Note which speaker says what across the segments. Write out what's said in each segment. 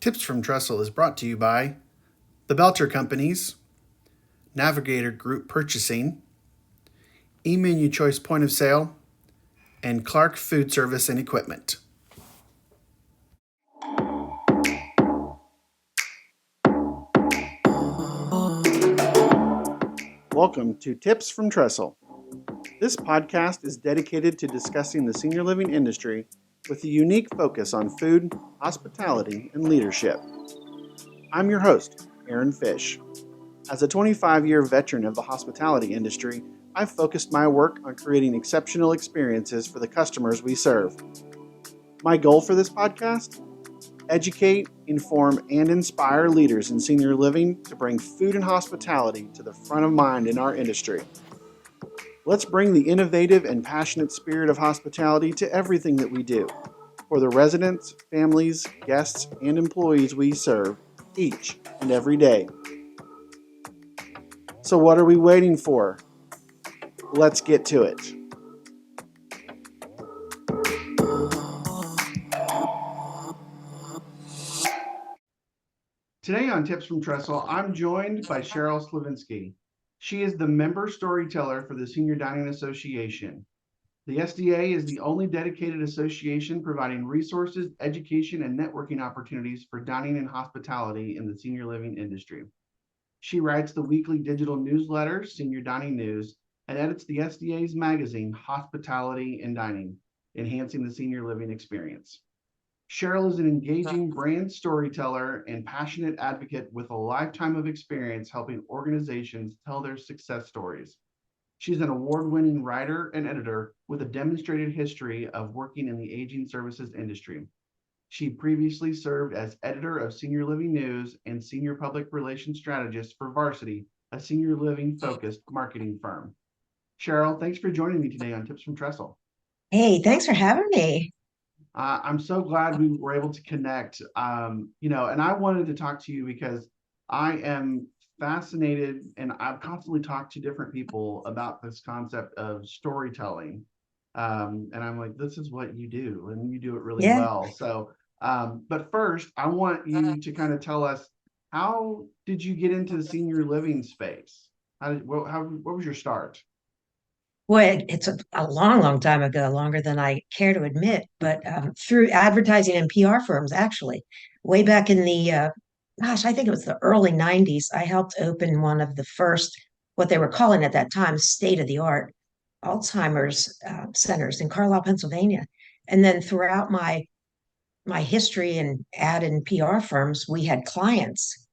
Speaker 1: Tips from Trestle is brought to you by the Belter Companies, Navigator Group Purchasing, eMenu Choice Point of Sale, and Clark Food Service and Equipment. Welcome to Tips from Trestle. This podcast is dedicated to discussing the senior living industry with a unique focus on food, hospitality, and leadership. I'm your host, Aaron Fish. As a 25-year veteran of the hospitality industry, I've focused my work on creating exceptional experiences for the customers we serve. My goal for this podcast? Educate, inform, and inspire leaders in senior living to bring food and hospitality to the front of mind in our industry. Let's bring the innovative and passionate spirit of hospitality to everything that we do, for the residents, families, guests, and employees we serve each and every day. So what are we waiting for? Let's get to it. Today on Tips from Trestle, I'm joined by Cheryl Slavinsky. She is the Member Storyteller for the Senior Dining Association. The SDA is the only dedicated association providing resources, education, and networking opportunities for dining and hospitality in the senior living industry. She writes the weekly digital newsletter, Senior Dining News, and edits the SDA's magazine, Hospitality and Dining, enhancing the senior living experience. Cheryl is an engaging brand storyteller and passionate advocate with a lifetime of experience helping organizations tell their success stories. She's an award-winning writer and editor with a demonstrated history of working in the aging services industry. She previously served as editor of Senior Living News and senior public relations strategist for Varsity, a senior living focused marketing firm. Cheryl, thanks for joining me today on Tips from Trestle.
Speaker 2: Hey, thanks for having me.
Speaker 1: I'm so glad we were able to connect. And I wanted to talk to you because I am fascinated, and I've constantly talked to different people about this concept of storytelling. And I'm like, this is what you do, and you do it really
Speaker 2: Yeah.
Speaker 1: well. But first, I want you to kind of tell us, how did you get into the senior living space? What was your start?
Speaker 2: Boy, it's a long, long time ago, longer than I care to admit, but through advertising and PR firms, actually, way back in I think it was the early 90s, I helped open one of the first, what they were calling at that time, state-of-the-art Alzheimer's centers in Carlisle, Pennsylvania. And then throughout my history in ad and PR firms, we had clients.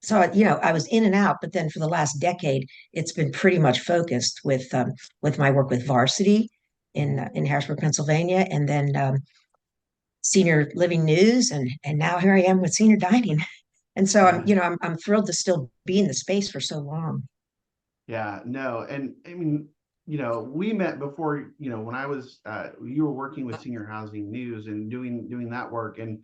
Speaker 2: So I was in and out, but then for the last decade, it's been pretty much focused with my work with Varsity in Harrisburg, Pennsylvania, and then Senior Living News, and now here I am with Senior Dining. And so
Speaker 1: Yeah.
Speaker 2: I'm thrilled to still be in the space for so long.
Speaker 1: Yeah, no, and I mean, we met before, when I was, you were working with Senior Housing News and doing that work, and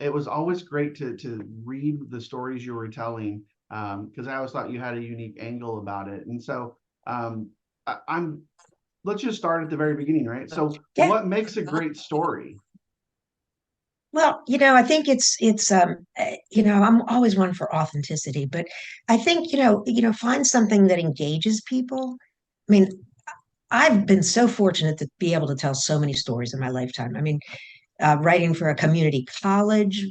Speaker 1: it was always great to read the stories you were telling, because I always thought you had a unique angle about it, and so I'm. Let's just start at the very beginning, right? So,
Speaker 2: Yeah.
Speaker 1: what makes a great story?
Speaker 2: Well, I think I'm always one for authenticity, but I think, find something that engages people. I mean, I've been so fortunate to be able to tell so many stories in my lifetime. I mean, writing for a community college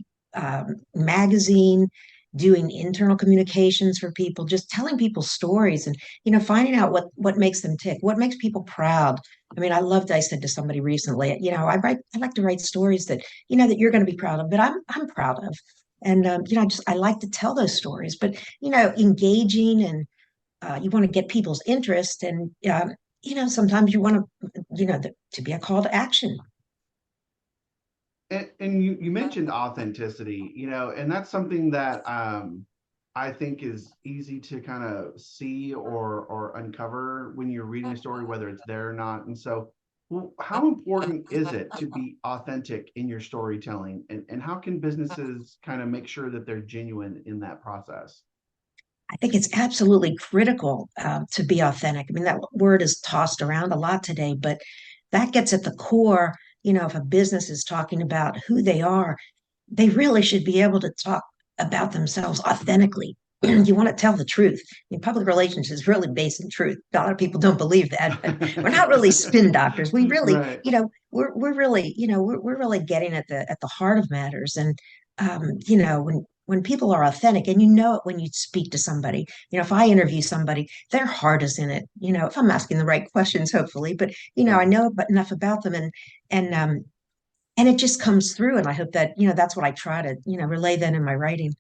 Speaker 2: magazine, doing internal communications for people, just telling people stories and finding out what makes them tick, what makes people proud. I mean, I said to somebody recently, I like to write stories that that you're going to be proud of, but I'm proud of. And I like to tell those stories, but engaging and you want to get people's interest, and sometimes you want to be a call to action.
Speaker 1: And you mentioned authenticity, and that's something that I think is easy to kind of see or uncover when you're reading a story, whether it's there or not. And so, well, how important is it to be authentic in your storytelling, and how can businesses kind of make sure that they're genuine in that process?
Speaker 2: I think it's absolutely critical to be authentic. I mean, that word is tossed around a lot today, but that gets at the core. if a business is talking about who they are, they really should be able to talk about themselves authentically. You want to tell the truth. I mean, public relations is really based in truth. A lot of people don't believe that, but we're not really spin doctors. We really,
Speaker 1: Right.
Speaker 2: we're really, we're really getting at the heart of matters. And when people are authentic, and you know it when you speak to somebody. If I interview somebody, their heart is in it. If I'm asking the right questions, hopefully, but I
Speaker 1: Yeah.
Speaker 2: know enough about them, and and it just comes through. And I hope that that's what I try to relay then in my writing.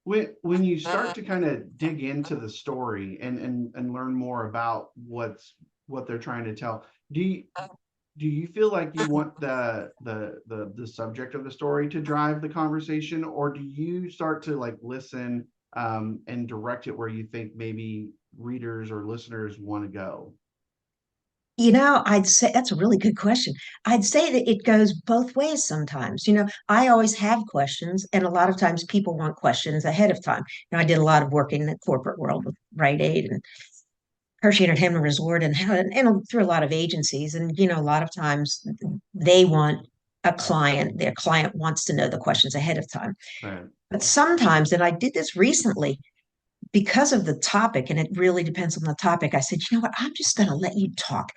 Speaker 1: When you start to kind of dig into the story and learn more about what they're trying to tell, do you feel like you want the subject of the story to drive the conversation, or do you start to like listen and direct it where you think maybe readers or listeners want to go?
Speaker 2: I'd say that's a really good question. I'd say that it goes both ways sometimes. I always have questions, and a lot of times people want questions ahead of time. I did a lot of work in the corporate world with Rite Aid and Hershey Entertainment Resort, and through a lot of agencies. And a lot of times they want their client wants to know the questions ahead of time.
Speaker 1: Right.
Speaker 2: But sometimes, and I did this recently, because of the topic, and it really depends on the topic, I said, you know what, I'm just going to let you talk.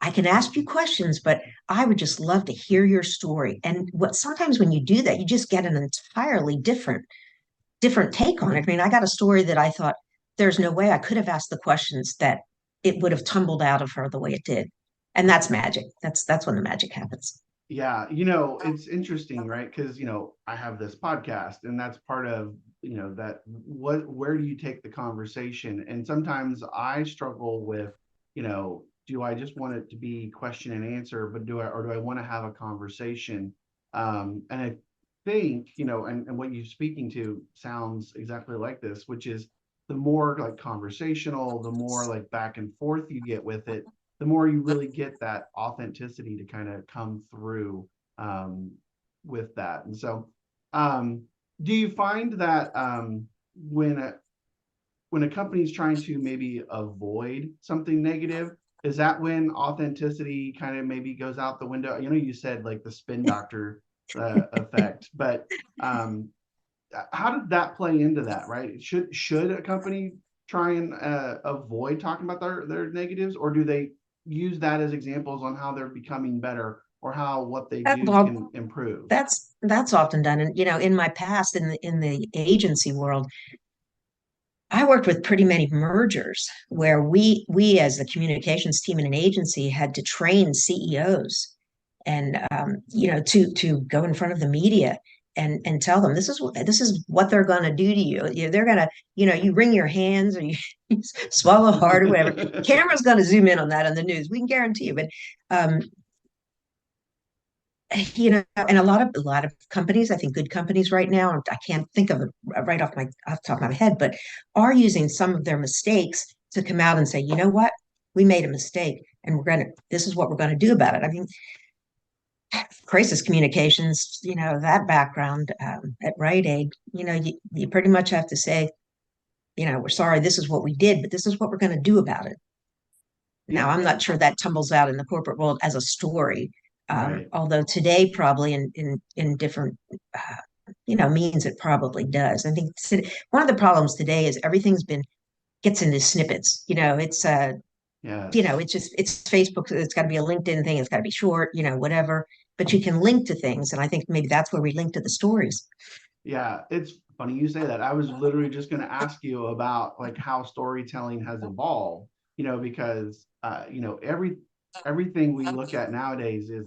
Speaker 2: I can ask you questions, but I would just love to hear your story. And sometimes when you do that, you just get an entirely different take on it. I mean, I got a story that I thought there's no way I could have asked the questions that it would have tumbled out of her the way it did. And that's magic. That's when the magic happens.
Speaker 1: Yeah, it's interesting, right? Because, I have this podcast, and that's part of, that where do you take the conversation? And sometimes I struggle with, do I just want it to be question and answer, but do I want to have a conversation? And I think, and what you're speaking to sounds exactly like this, which is the more like conversational, the more like back and forth you get with it, the more you really get that authenticity to kind of come through um, with that. And so, um, do you find that when a company is trying to maybe avoid something negative, is that when authenticity kind of maybe goes out the window? You said like the spin doctor effect, but how did that play into that? Right? Should a company try and avoid talking about their negatives, or do they use that as examples on how they're becoming better or how what they do
Speaker 2: Well,
Speaker 1: can improve?
Speaker 2: that's often done. And in my past, in the agency world, I worked with pretty many mergers where we as the communications team in an agency had to train CEOs and to go in front of the media and tell them this is what they're going to do to you. They're going to you wring your hands or you swallow hard or whatever. Camera's going to zoom in on that on the news. We can guarantee you. But um, and a lot of companies, I think good companies right now, I can't think of it right off the top of my head, but are using some of their mistakes to come out and say, you know what, we made a mistake, and this is what we're going to do about it. I mean, crisis communications, that background at Rite Aid, you pretty much have to say, we're sorry, this is what we did, but this is what we're going to do about it. Now,
Speaker 1: Yeah,
Speaker 2: I'm not sure that tumbles out in the corporate world as a story,
Speaker 1: right.
Speaker 2: although today probably in different means it probably does. I think one of the problems today is everything's been gets into snippets.
Speaker 1: Yes.
Speaker 2: It's Facebook. It's got to be a LinkedIn thing. It's got to be short. Whatever. But you can link to things, and I think maybe that's where we link to the stories.
Speaker 1: Yeah, it's funny you say that. I was literally just going to ask you about like how storytelling has evolved, because everything we look at nowadays is,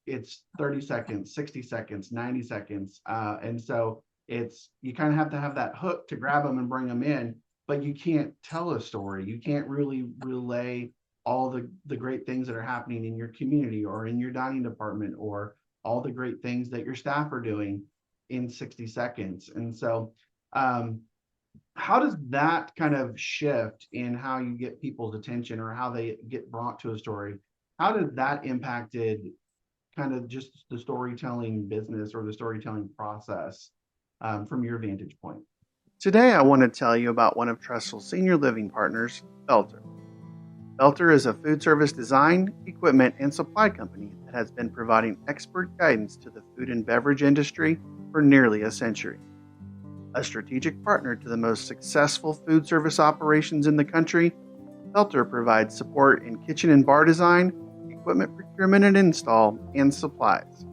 Speaker 1: it's 30 seconds, 60 seconds, 90 seconds. And so it's you kind of have to have that hook to grab them and bring them in, but you can't tell a story. You can't really relay all the great things that are happening in your community or in your dining department or all the great things that your staff are doing in 60 seconds. And so, how does that kind of shift in how you get people's attention or how they get brought to a story? How did that impacted kind of just the storytelling business or the storytelling process from your vantage point? Today, I want to tell you about one of Tressel's senior living partners, Belter. Belter is a food service design, equipment, and supply company that has been providing expert guidance to the food and beverage industry for nearly a century. A strategic partner to the most successful food service operations in the country, Belter provides support in kitchen and bar design, equipment procurement and install, and supplies.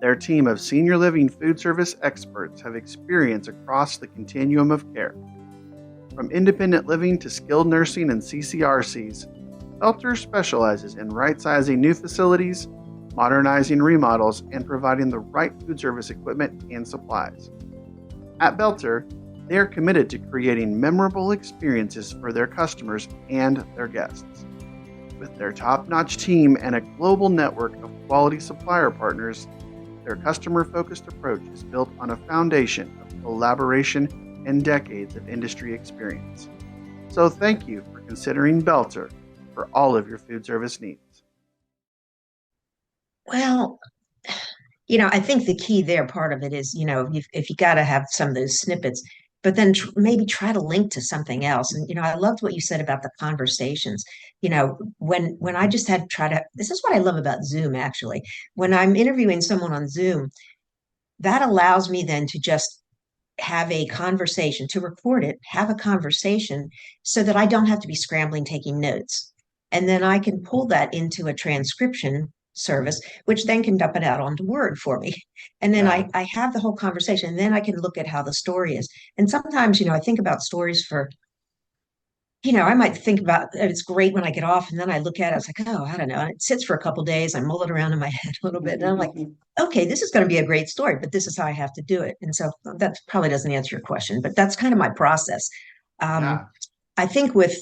Speaker 1: Their team of senior living food service experts have experience across the continuum of care. From independent living to skilled nursing and CCRCs, Belter specializes in right-sizing new facilities, modernizing remodels, and providing the right food service equipment and supplies. At Belter, they are committed to creating memorable experiences for their customers and their guests. With their top-notch team and a global network of quality supplier partners, their customer-focused approach is built on a foundation of collaboration and decades of industry experience. So thank you for considering Belter for all of your food service needs.
Speaker 2: Well, I think the key there, part of it is, if you got to have some of those snippets, but then maybe try to link to something else. And, I loved what you said about the conversations. When I just had to try to, this is what I love about Zoom, actually. When I'm interviewing someone on Zoom, that allows me then to just have a conversation, to record it, have a conversation so that I don't have to be scrambling, taking notes. And then I can pull that into a transcription service, which then can dump it out onto Word for me. And then
Speaker 1: Yeah.
Speaker 2: I have the whole conversation, and then I can look at how the story is. And sometimes, I think about stories for, I might think about it's great when I get off, and then I look at it, it's like, oh, I don't know. And it sits for a couple of days, I mull it around in my head a little bit, and I'm like, okay, this is going to be a great story, but this is how I have to do it. And so that probably doesn't answer your question, but that's kind of my process. Um,
Speaker 1: Yeah.
Speaker 2: I think with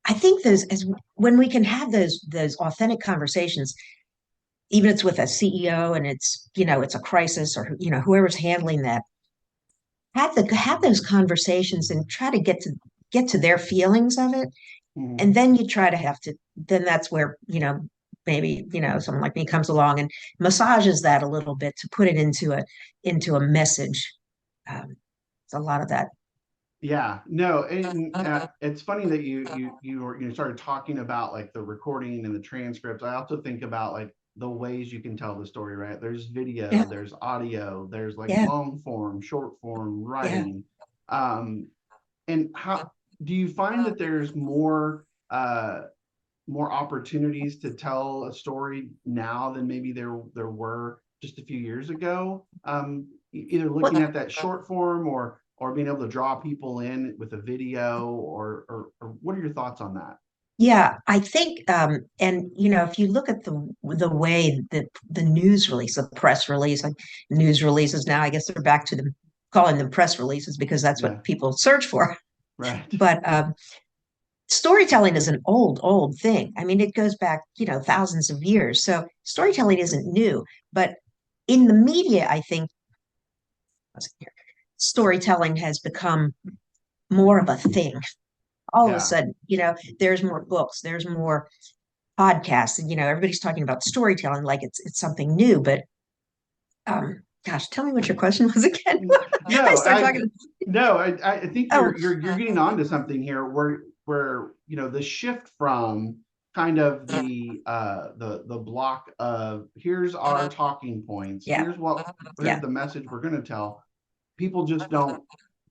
Speaker 2: I think those as when we can have those authentic conversations, even if it's with a CEO and it's a crisis or whoever's handling that, have those conversations and try to get to their feelings of it.
Speaker 1: Mhm.
Speaker 2: And then you try to have to, then that's where, maybe, someone like me comes along and massages that a little bit to put it into a message. It's a lot of that.
Speaker 1: Yeah, no, and it's funny that you started talking about like the recording and the transcripts. I also think about like the ways you can tell the story, right? There's
Speaker 2: Yeah,
Speaker 1: video, there's audio, there's like
Speaker 2: yeah,
Speaker 1: long form, short form,
Speaker 2: yeah.
Speaker 1: writing. Um, and how do you find that there's more opportunities to tell a story now than maybe there were just a few years ago? Either looking
Speaker 2: Well,
Speaker 1: at that short form or being able to draw people in with a video or what are your thoughts on that?
Speaker 2: yeah, I think, and if you look at the way that the news release, the press release, like news releases now, I guess they're back to calling them press releases because that's
Speaker 1: Yeah,
Speaker 2: what people search for.
Speaker 1: right.
Speaker 2: But storytelling is an old thing. I mean, it goes back, thousands of years. So storytelling isn't new, but in the media, I think storytelling has become more of a thing. All of a
Speaker 1: Yeah.
Speaker 2: sudden, there's more books, there's more podcasts, and everybody's talking about storytelling like it's something new. But gosh, tell me what your question was again. I
Speaker 1: No,
Speaker 2: start talking.
Speaker 1: I think
Speaker 2: Oh,
Speaker 1: you're getting onto something here where the shift from kind of the block of here's our talking points,
Speaker 2: yeah,
Speaker 1: here's
Speaker 2: yeah,
Speaker 1: the message we're going to tell. People just don't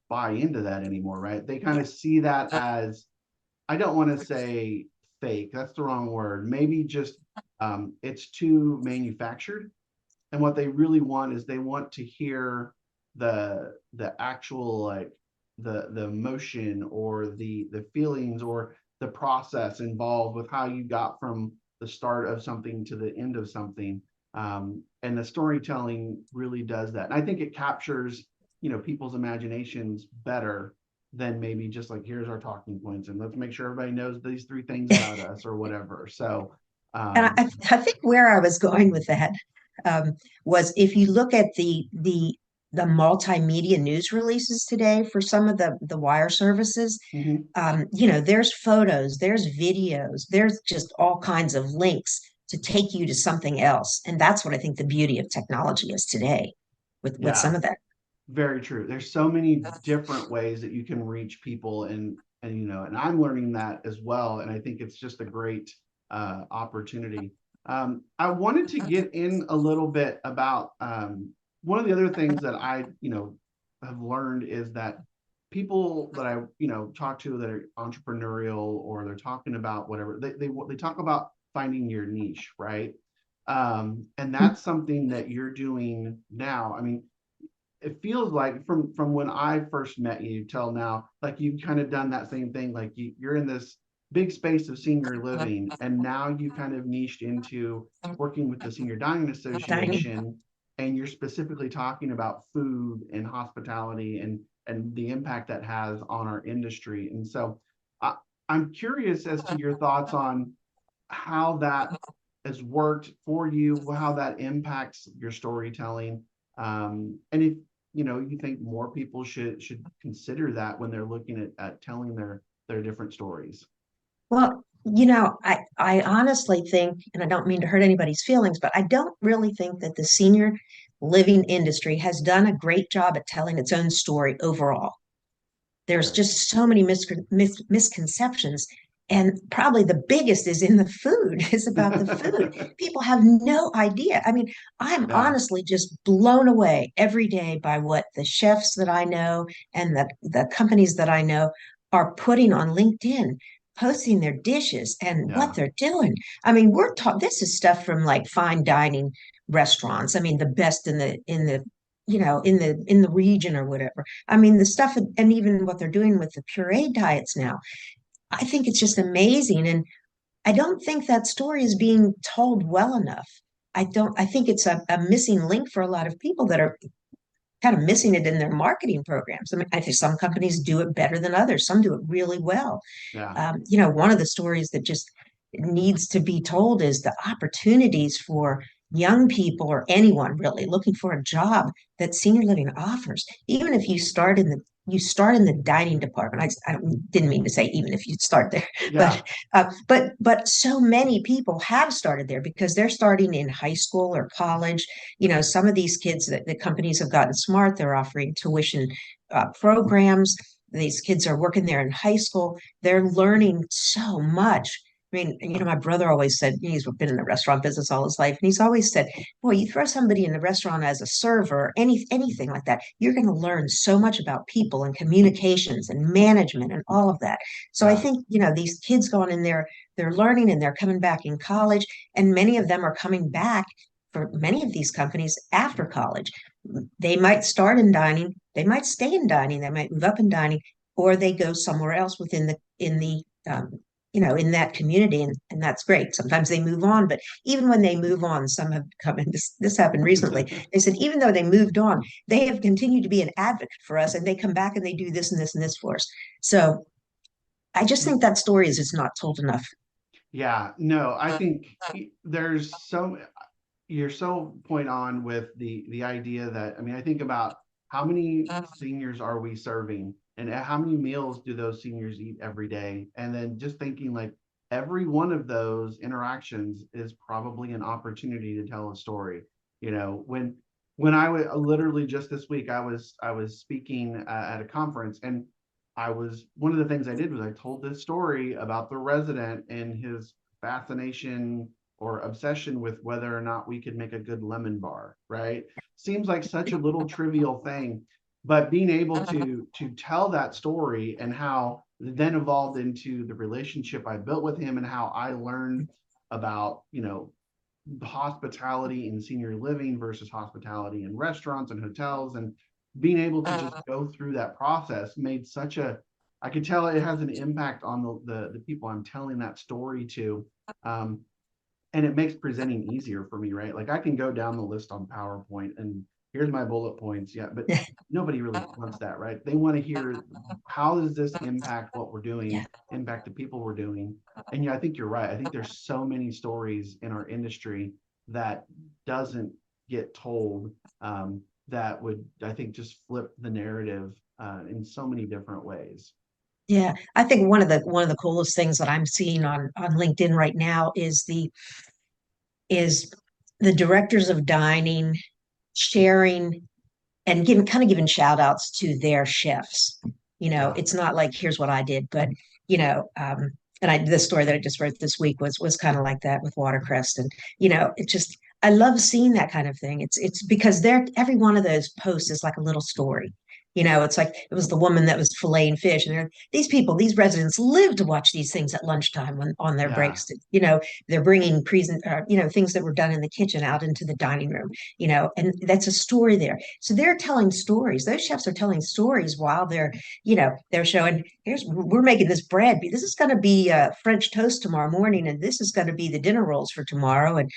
Speaker 1: buy into that anymore, right? They kind of see that as, I don't want to say fake, that's the wrong word. Maybe just it's too manufactured, and what they really want is they want to hear the actual like the emotion or the feelings or the process involved with how you got from the start of something to the end of something. And the storytelling really does that, and I think it captures people's imaginations better than maybe just like here's our talking points and let's make sure everybody knows these three things about us or whatever. So
Speaker 2: and
Speaker 1: um
Speaker 2: I think where I was going with that um, was if you look at the multimedia news releases today for some of the wire services,
Speaker 1: mhm.
Speaker 2: there's photos, there's videos, there's just all kinds of links to take you to something else. And that's what I think the beauty of technology is today with
Speaker 1: Yeah,
Speaker 2: some of that.
Speaker 1: very true. There's so many different ways that you can reach people, and and and I'm learning that as well. And I think it's just a great opportunity. I wanted to get in a little bit about one of the other things that I have learned is that people that I talk to that are entrepreneurial, or they're talking about whatever, they talk about finding your niche, right? And that's something that you're doing now. I mean, it feels like from when I first met you till now, like you've kind of done that same thing. Like you're in this big space of senior living, and now you kind of niched into working with the Senior Dining
Speaker 2: Dining.
Speaker 1: Association, and you're specifically talking about food and hospitality and the impact that has on our industry. And so I'm curious as to your thoughts on how that has worked for you, how that impacts your storytelling, and if you think more people should consider that when they're looking at telling their different stories.
Speaker 2: Well, I honestly think, and I don't mean to hurt anybody's feelings, but I don't really think that the senior living industry has done a great job at telling its own story overall. There's
Speaker 1: Sure.
Speaker 2: just so many misconceptions. And probably the biggest is in the food, is about the food. People have no idea. I mean, I'm
Speaker 1: Yeah,
Speaker 2: honestly just blown away every day by what the chefs that I know and the companies that I know are putting on LinkedIn, posting their dishes and what
Speaker 1: yeah,
Speaker 2: they're doing. I mean, we're taught this is stuff from like fine dining restaurants. I mean, the best in the region or whatever. I mean, the stuff, and even what they're doing with the puree diets now, I think it's just amazing. And I don't think that story is being told well enough. I think it's a missing link for a lot of people that are kind of missing it in their marketing programs. I mean, I think some companies do it better than others. Some do it really well.
Speaker 1: yeah,
Speaker 2: One of the stories that just needs to be told is the opportunities for young people or anyone really looking for a job that senior living offers. Even if you start in the dining department. I didn't mean to say even if you start there,
Speaker 1: yeah,
Speaker 2: but so many people have started there because they're starting in high school or college. Some of these kids that the companies have gotten smart. They're offering tuition programs. These kids are working there in high school. They're learning so much. I mean, my brother always said he's been in the restaurant business all his life, and he's always said, "Boy, you throw somebody in the restaurant as a server, anything like that, you're going to learn so much about people and communications and management and all of that." So I
Speaker 1: yeah,
Speaker 2: think these kids going in there, they're learning and they're coming back in college, and many of them are coming back for many of these companies after college. They might start in dining, they might stay in dining, they might move up in dining, or they go somewhere else within in that community, and that's great. Sometimes they move on, but even when they move on, some have come in. This happened recently. They said even though they moved on, they have continued to be an advocate for us, and they come back and they do this and this and this for us. So I just think that story is not told enough.
Speaker 1: yeah. No, I think there's so you're so point on with the idea that, I mean, I think about how many seniors are we serving, and how many meals do those seniors eat every day, and then just thinking like every one of those interactions is probably an opportunity to tell a story. When I was literally just this week, I was speaking at a conference, and I was one of the things I did was I told this story about the resident and his fascination or obsession with whether or not we could make a good lemon bar, right? Seems like such a little trivial thing, but being able to tell that story and how it then evolved into the relationship I built with him, and how I learned about, hospitality in senior living versus hospitality in restaurants and hotels, and being able to just go through that process made such a, I could tell it has an impact on the people I'm telling that story to. um, and it makes presenting easier for me, right? Like I can go down the list on PowerPoint and here's my bullet points. Yeah, but nobody really wants that, right? They want to hear, how does this impact what we're doing,
Speaker 2: Yeah.
Speaker 1: impact the people we're doing? And I think you're right. I think there's so many stories in our industry that doesn't get told, that would, I think, just flip the narrative in so many different ways.
Speaker 2: Yeah, I think one of the coolest things that I'm seeing on LinkedIn right now is the directors of dining sharing and giving shout outs to their chefs.
Speaker 1: Yeah.
Speaker 2: It's not like here's what I did, but you know, and the story that I just wrote this week was kind of like that with watercress, and it just I love seeing that kind of thing. It's because every one of those posts is like a little story. It's like it was the woman that was filleting fish, and these people, these residents live to watch these things at lunchtime on their
Speaker 1: Yeah.
Speaker 2: breaks. They're bringing things that were done in the kitchen out into the dining room. And that's a story there. So they're telling stories. Those chefs are telling stories while they're showing, we're making this bread. This is going to be French toast tomorrow morning, and this is going to be the dinner rolls for tomorrow. And,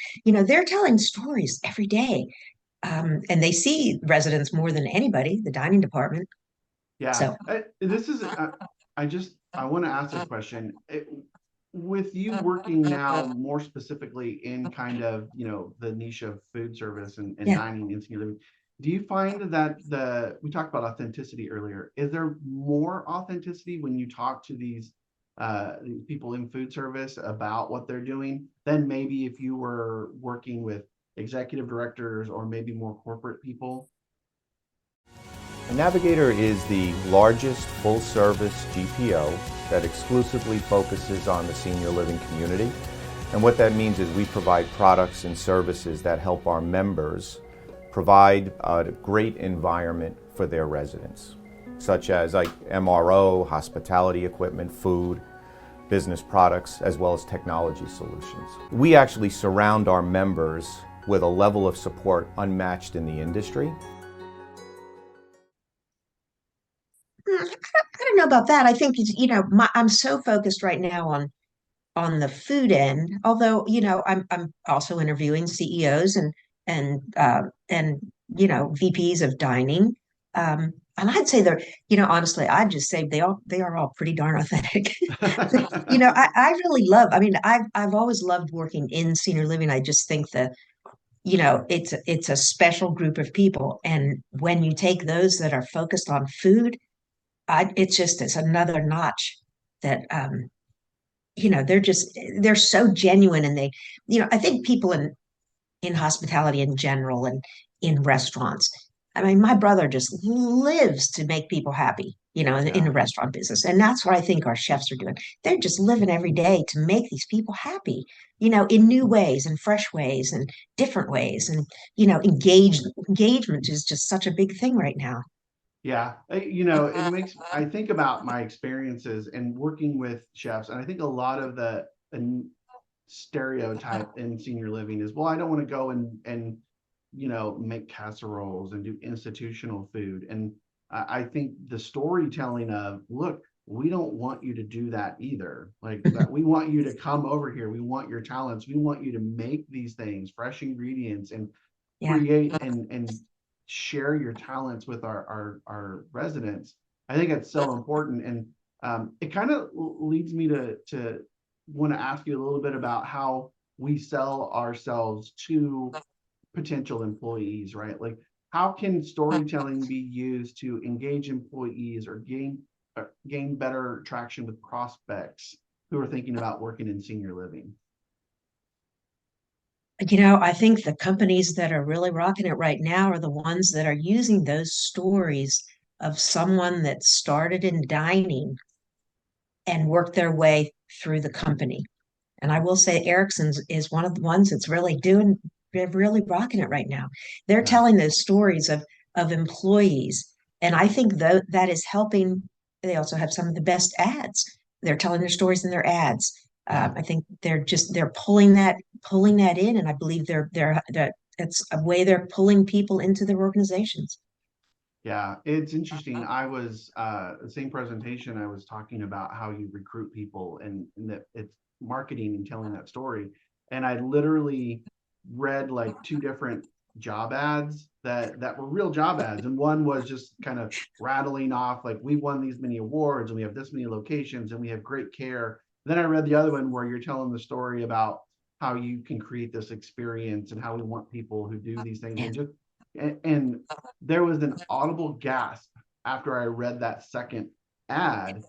Speaker 2: they're telling stories every day. And they see residents more than anybody, the dining department.
Speaker 1: Yeah.
Speaker 2: So,
Speaker 1: This is, I want to ask this question. With you working now more specifically in kind of, the niche of food service and
Speaker 2: yeah.
Speaker 1: dining and senior living, do you find that we talked about authenticity earlier. Is there more authenticity when you talk to these people in food service about what they're doing than maybe if you were working with executive directors or maybe more corporate people?
Speaker 3: Navigator is the largest full-service GPO that exclusively focuses on the senior living community. And what that means is we provide products and services that help our members provide a great environment for their residents, such as like MRO, hospitality equipment, food, business products, as well as technology solutions. We actually surround our members with a level of support unmatched in the industry.
Speaker 2: I don't know about that. I think I'm so focused right now on the food end. Although I'm also interviewing CEOs and VPs of dining. And I'd say they're honestly, I'd just say they are all pretty darn authentic. I really love. I mean, I've always loved working in senior living. I just think that it's a special group of people, and when you take those that are focused on food, it's another notch that they're so genuine, and I think people in hospitality in general and in restaurants. I mean, my brother just lives to make people happy, in
Speaker 1: Yeah.
Speaker 2: the restaurant business. And that's what I think our chefs are doing. They're just living every day to make these people happy, in new ways and fresh ways and different ways. And, engagement is just such a big thing right now.
Speaker 1: Yeah, it makes I think about my experiences and working with chefs, and I think a lot of the stereotype in senior living is, well, I don't want to go and make casseroles and do institutional food. And I think the storytelling of, look, we don't want you to do that either. Like that, we want you to come over here. We want your talents. We want you to make these things, fresh ingredients, and
Speaker 2: Yeah.
Speaker 1: create and share your talents with our residents. I think it's so important, and it kind of leads me to want to ask you a little bit about how we sell ourselves to potential employees, right? Like, how can storytelling be used to engage employees or gain better traction with prospects who are thinking about working in senior living?
Speaker 2: I think the companies that are really rocking it right now are the ones that are using those stories of someone that started in dining and worked their way through the company. And I will say Erickson's is one of the ones that's they're really rocking it right now. They're
Speaker 1: Yeah,
Speaker 2: telling those stories of employees. And I think that is helping. They also have some of the best ads. They're telling their stories in their ads.
Speaker 1: yeah.
Speaker 2: I think they're pulling that in, and I believe that it's a way they're pulling people into their organizations.
Speaker 1: Yeah, it's interesting. I was the same presentation. I was talking about how you recruit people and that it's marketing and telling that story. And I literally read like two different job ads that were real job ads. And one was just kind of rattling off like, we won these many awards and we have this many locations and we have great care. Then I read the other one where you're telling the story about how you can create this experience and how we want people who do these things,
Speaker 2: Yeah.
Speaker 1: and there was an audible gasp after I read that second ad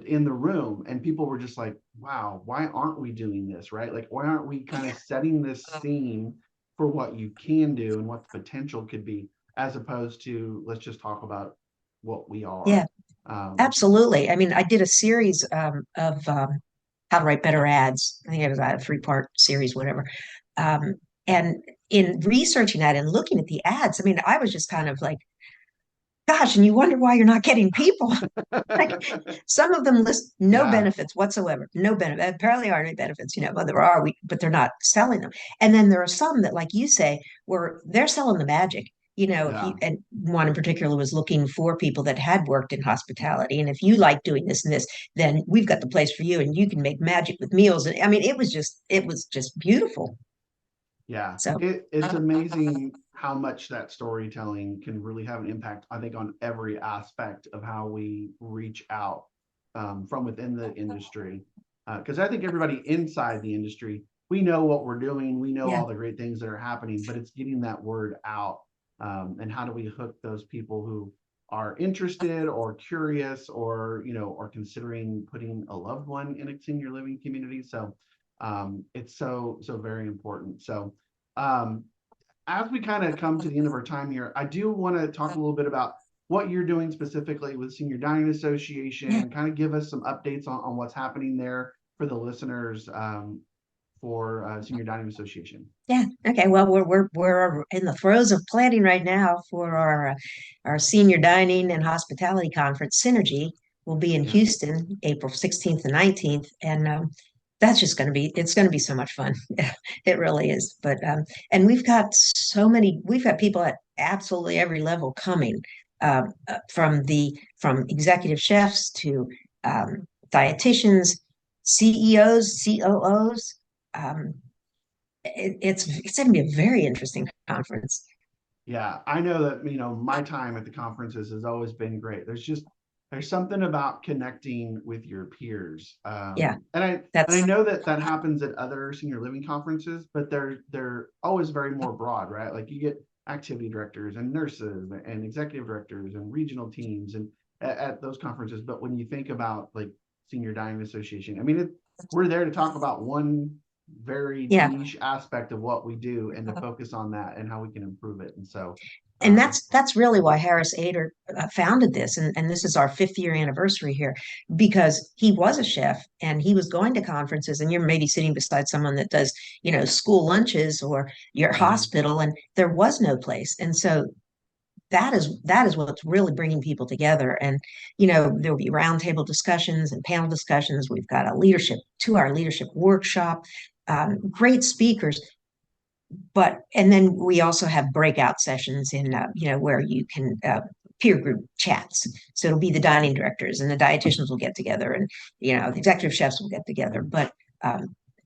Speaker 1: in the room, and people were just like, wow, why aren't we doing this, right? Like, why aren't we kind of setting this scene for what you can do and what the potential could be, as opposed to let's just talk about what we
Speaker 2: Yeah.
Speaker 1: are.
Speaker 2: Absolutely. I mean, I did a series of how to write better ads. I think it was a 3-part series, whatever. And in researching that and looking at the ads, I mean, I was just kind of like, gosh, and you wonder why you're not getting people. Like some of them list no
Speaker 1: Yeah.
Speaker 2: benefits whatsoever, no benefit. Apparently, are any benefits, well, there are, but they're not selling them. And then there are some that, like you say, where they're selling the magic. If
Speaker 1: Yeah.
Speaker 2: you, and one in particular was looking for people that had worked in hospitality. And if you like doing this and this, then we've got the place for you and you can make magic with meals. And I mean, it was just beautiful.
Speaker 1: Yeah,
Speaker 2: So
Speaker 1: it's amazing how much that storytelling can really have an impact, I think, on every aspect of how we reach out from within the industry. Because I think everybody inside the industry, we know what we're doing, we know
Speaker 2: yeah,
Speaker 1: all the great things that are happening, but it's getting that word out. And how do we hook those people who are interested or curious or, or considering putting a loved one in a senior living community? So it's so very important. So um, as we kind of come to the end of our time here, I do want to talk a little bit about what you're doing specifically with Senior Dining Association
Speaker 2: yeah.
Speaker 1: and kind of give us some updates on what's happening there for the listeners for Senior Dining Association.
Speaker 2: Yeah. Okay. Well, we're in the throes of planning right now for our senior dining and hospitality conference. Synergy will be in
Speaker 1: Yeah.
Speaker 2: Houston, April 16th and 19th, and that's just it's going to be so much fun. It really is. But and we've got people at absolutely every level coming, from executive chefs to dietitians, CEOs, COOs. Um, it's going to be a very interesting conference.
Speaker 1: Yeah, I know that, my time at the conferences has always been great. There's something about connecting with your peers.
Speaker 2: Yeah,
Speaker 1: And I
Speaker 2: that's
Speaker 1: know that that happens at other senior living conferences, but they're always very more broad, right? Like you get activity directors and nurses and executive directors and regional teams and at those conferences. But when you think about like Senior Dining Association, I mean, we're there to talk about one very
Speaker 2: yeah.
Speaker 1: niche aspect of what we do and to focus on that and how we can improve it. And so,
Speaker 2: And
Speaker 1: um,
Speaker 2: that's really why Harris Ader founded this, and this is our 5th-year anniversary here, because he was a chef and he was going to conferences, and you're maybe sitting beside someone that does, school lunches or your
Speaker 1: yeah,
Speaker 2: hospital, and there was no place, and so that is what's really bringing people together. And there'll be roundtable discussions and panel discussions. We've got a 2-hour leadership workshop, great speakers. And then we also have breakout sessions in where you can peer group chats. So it'll be the dining directors and the dietitians will get together, and the executive chefs will get together. But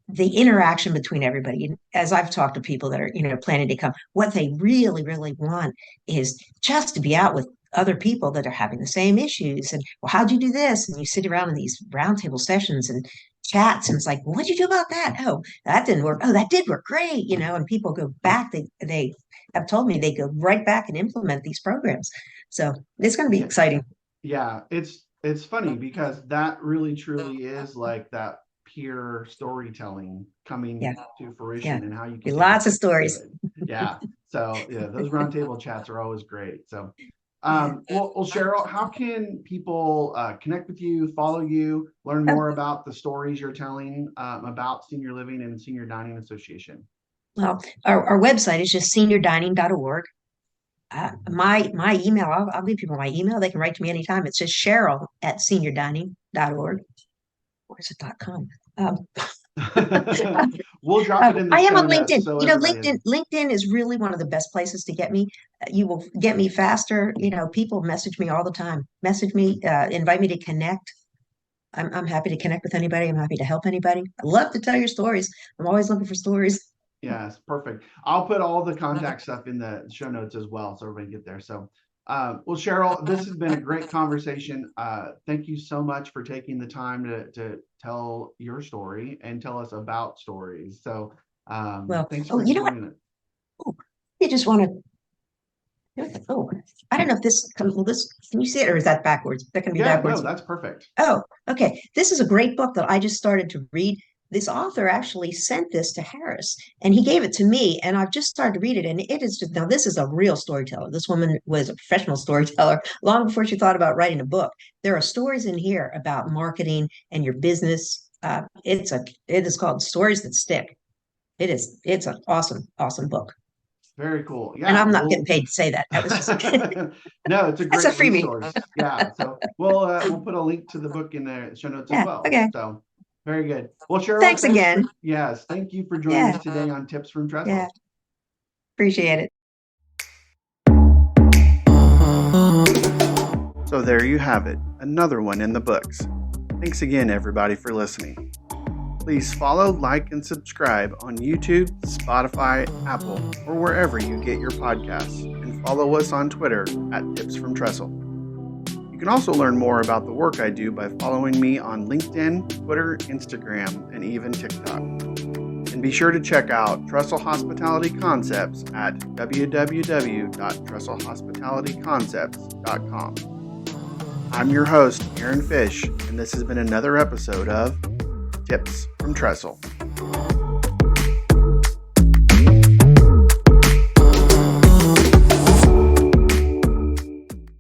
Speaker 2: the interaction between everybody, as I've talked to people that are planning to come, what they really really want is just to be out with other people that are having the same issues. And, well, how'd you do this? And you sit around in these roundtable sessions and chats, and it's like, well, what'd you do about that? Oh, that didn't work. Oh, that did work. Great. And people go back. They have told me they go right back and implement these programs. So it's going to be exciting.
Speaker 1: yeah, it's funny because that really truly is like that peer storytelling coming
Speaker 2: Yeah.
Speaker 1: to
Speaker 2: Yeah.
Speaker 1: fruition and how you
Speaker 2: Be
Speaker 1: can take
Speaker 2: lots of
Speaker 1: it to
Speaker 2: stories.
Speaker 1: it. Yeah. So yeah, those roundtable chats are always great. So
Speaker 2: Yeah.
Speaker 1: well, Cheryl, how can people connect with you, follow you, learn
Speaker 2: Oh,
Speaker 1: more about the stories you're telling about senior living and senior dining association?
Speaker 2: well, our website is just seniordining.org. My email, I'll give people my email. They can write to me anytime. It's just Cheryl at seniordining.org. Or is it .com? Um,
Speaker 1: We'll drop it in the
Speaker 2: I am
Speaker 1: show
Speaker 2: on
Speaker 1: notes
Speaker 2: LinkedIn.
Speaker 1: so everybody has.
Speaker 2: LinkedIn is really one of the best places to get me. You will get me faster. People message me all the time. Message me, invite me to connect. I'm happy to connect with anybody. I'm happy to help anybody. I love to tell your stories. I'm always looking for stories.
Speaker 1: Yes, perfect. I'll put all the contact stuff in the show notes as well, so everybody get there. So, well, Cheryl, this has been a great conversation. Thank you so much for taking the time to tell your story and tell us about stories. So,
Speaker 2: Well,
Speaker 1: thanks
Speaker 2: oh,
Speaker 1: for
Speaker 2: you know what?
Speaker 1: joining it.
Speaker 2: Oh, you just want to. Oh, I don't know if this comes. Well, this can you see it, or is that backwards? That can be
Speaker 1: Yeah, no,
Speaker 2: backwards.
Speaker 1: that's perfect.
Speaker 2: Oh, okay. This is a great book that I just started to read. this author actually sent this to Harris and he gave it to me. And I've just started to read it. And it is just, now this is a real storyteller. This woman was a professional storyteller long before she thought about writing a book. There are stories in here about marketing and your business. It is called Stories That Stick. It's an awesome book.
Speaker 1: Very cool. Yeah.
Speaker 2: And I'm not getting paid to say that. That was just
Speaker 1: no, it's a great
Speaker 2: That's a freebie.
Speaker 1: resource. Yeah. So we'll put a link to the book in the show notes as well.
Speaker 2: Okay.
Speaker 1: So very good. Well, Cheryl,
Speaker 2: Thanks again.
Speaker 1: Yes. Thank you for joining us today on Tips from Trestle.
Speaker 2: Yeah. Appreciate it.
Speaker 1: So there you have it. Another one in the books. Thanks again, everybody, for listening. Please follow, like, and subscribe on YouTube, Spotify, Apple, or wherever you get your podcasts, and follow us on Twitter at Tips from Trestle. You can also learn more about the work I do by following me on LinkedIn, Twitter, Instagram, and even TikTok. And be sure to check out Trestle Hospitality Concepts at www.trestlehospitalityconcepts.com. I'm your host, Aaron Fish, and this has been another episode of Tips from Trestle.